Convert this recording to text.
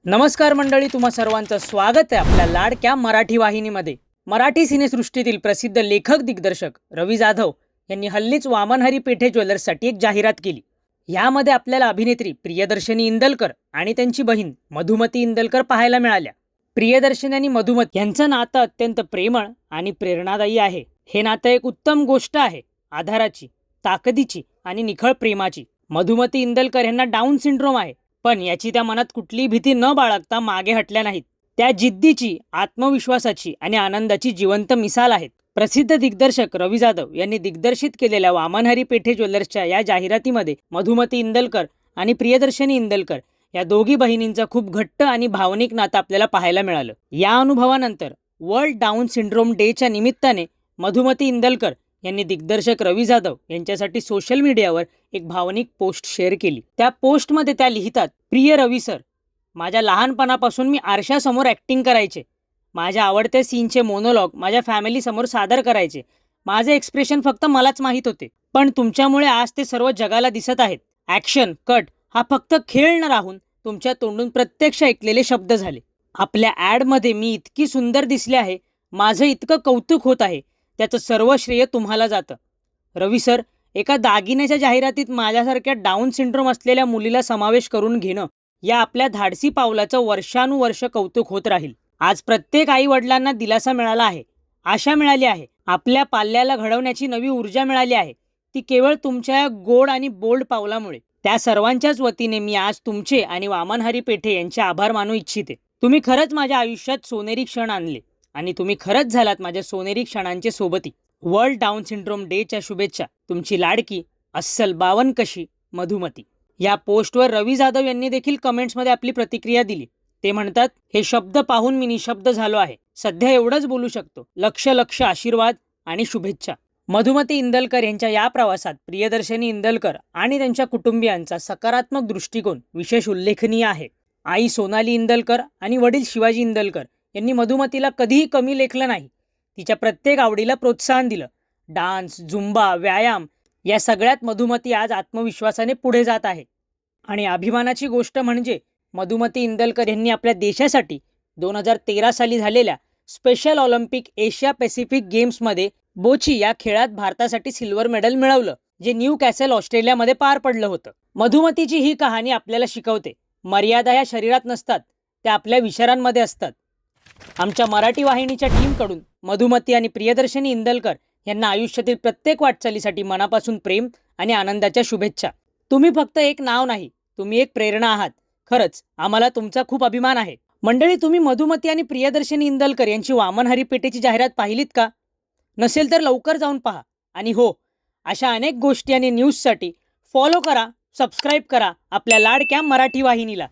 नमस्कार मंडळी, तुम्हा सर्वांचं स्वागत आहे आपल्या लाडक्या मराठी वाहिनीमध्ये। मराठी सिनेसृष्टीतील प्रसिद्ध लेखक दिग्दर्शक रवी जाधव यांनी हल्लीच वामनहरी पेठे ज्वेलर्ससाठी एक जाहिरात केली। यामध्ये आपल्याला अभिनेत्री प्रियदर्शनी इंदलकर आणि त्यांची बहीण मधुमती इंदलकर पाहायला मिळाल्या। प्रियदर्शनी आणि मधुमती यांचं नातं अत्यंत प्रेमळ आणि प्रेरणादायी आहे। हे नातं एक उत्तम गोष्ट आहे, आधाराची, ताकदीची आणि निखळ प्रेमाची। मधुमती इंदलकर यांना डाऊन सिंड्रोम आहे, पण याची त्या मनात कुठलीही भीती न बाळगता मागे हटल्या नाहीत। त्या जिद्दीची, आत्मविश्वासाची आणि आनंदाची जिवंत मिसाल आहेत। प्रसिद्ध दिग्दर्शक रवी जाधव यांनी दिग्दर्शित केलेल्या वामनहरी पेठे ज्वेलर्सच्या या जाहिरातीमध्ये मधुमती इंदलकर आणि प्रियदर्शनी इंदलकर या दोघी बहिणींचं खूप घट्ट आणि भावनिक नातं आपल्याला पाहायला मिळालं। या अनुभवानंतर वर्ल्ड डाऊन सिंड्रोम डेच्या निमित्ताने मधुमती इंदलकर यांनी दिग्दर्शक रवी जाधव यांच्यासाठी सोशल मीडियावर एक भावनिक पोस्ट शेअर केली। त्या पोस्टमध्ये त्या लिहितात, प्रिय रवी सर, माझ्या लहानपणापासून मी आरशासमोर ॲक्टिंग करायचे। माझ्या आवडत्या सीनचे मोनोलॉग माझ्या फॅमिलीसमोर सादर करायचे। माझे एक्सप्रेशन फक्त मलाच माहीत होते, पण तुमच्यामुळे आज ते सर्व जगाला दिसत आहेत। ॲक्शन कट हा फक्त खेळ न राहून तुमच्या तोंडून प्रत्यक्ष ऐकलेले शब्द झाले। आपल्या ॲडमध्ये मी इतकी सुंदर दिसले आहे, माझं इतकं कौतुक होत आहे, त्याचं सर्व श्रेय तुम्हाला जातं। रवी सर, एका दागिन्याच्या जाहिरातीत माझ्यासारख्या डाऊन सिंड्रोम असलेल्या मुलीला समावेश करून घेणं या आपल्या धाडसी पावलाचं वर्षानुवर्ष कौतुक होत राहील। आज प्रत्येक आई वडिलांना दिलासा मिळाला आहे, आशा मिळाली आहे, आपल्या पाल्याला घडवण्याची नवी ऊर्जा मिळाली आहे, ती केवळ तुमच्या गोड आणि बोल्ड पावलामुळे। त्या सर्वांच्याच वतीने मी आज तुमचे आणि वामनहरी पेठे यांचे आभार मानू इच्छिते। तुम्ही खरंच माझ्या आयुष्यात सोनेरी क्षण आणले आणि तुम्ही खरंच झालात माझ्या सोनेरी क्षणांचे सोबती। वर्ल्ड डाऊन सिंड्रोम डेच्या शुभेच्छा, तुमची लाडकी अस्सल बावनकशी मधुमती। या पोस्टवर रवी जाधव यांनी देखील कमेंट्समध्ये आपली प्रतिक्रिया दिली। ते म्हणतात, हे शब्द पाहून मी निशब्द झालो आहे, सध्या एवढंच बोलू शकतो, लक्ष लक्ष आशीर्वाद आणि शुभेच्छा। मधुमती इंदलकर यांच्या या प्रवासात प्रियदर्शनी इंदलकर आणि त्यांच्या कुटुंबियांचा सकारात्मक दृष्टिकोन विशेष उल्लेखनीय आहे। आई सोनाली इंदलकर आणि वडील शिवाजी इंदलकर यांनी मधुमतीला कधीही कमी लेखलं नाही, तिच्या प्रत्येक आवडीला प्रोत्साहन दिलं। डान्स, झुंबा, व्यायाम या सगळ्यात मधुमती आज आत्मविश्वासाने पुढे जात आहे। आणि अभिमानाची गोष्ट म्हणजे मधुमती इंदलकर यांनी आपल्या देशासाठी 2013 साली झालेल्या स्पेशल ऑलिम्पिक एशिया पॅसिफिक गेम्समध्ये बोची या खेळात भारतासाठी सिल्वर मेडल मिळवलं, जे न्यू कॅसल ऑस्ट्रेलियामध्ये पार पडलं होतं। मधुमतीची ही कहाणी आपल्याला शिकवते, मर्यादा या शरीरात नसतात, त्या आपल्या विचारांमध्ये असतात। आमच्या मराठी वाहिनीच्या टीमकडून मधुमती आणि प्रियदर्शनी इंदलकर यांना आयुष्यातील प्रत्येक वाटचालीसाठी मनापासून प्रेम आणि आनंदाच्या शुभेच्छा। तुम्ही फक्त एक नाव नाही, तुम्ही एक प्रेरणा आहात। खरंच आम्हाला तुमचा खूप अभिमान आहे। मंडळी, तुम्ही मधुमती आणि प्रियदर्शनी इंदलकर यांची वामनहरी पेठेची जाहिरात पाहिलीत का? नसेल तर लवकर जाऊन पहा। आणि हो, अशा अनेक गोष्टी आणि न्यूजसाठी फॉलो करा, सबस्क्राईब करा आपल्या लाडक्या मराठी वाहिनीला।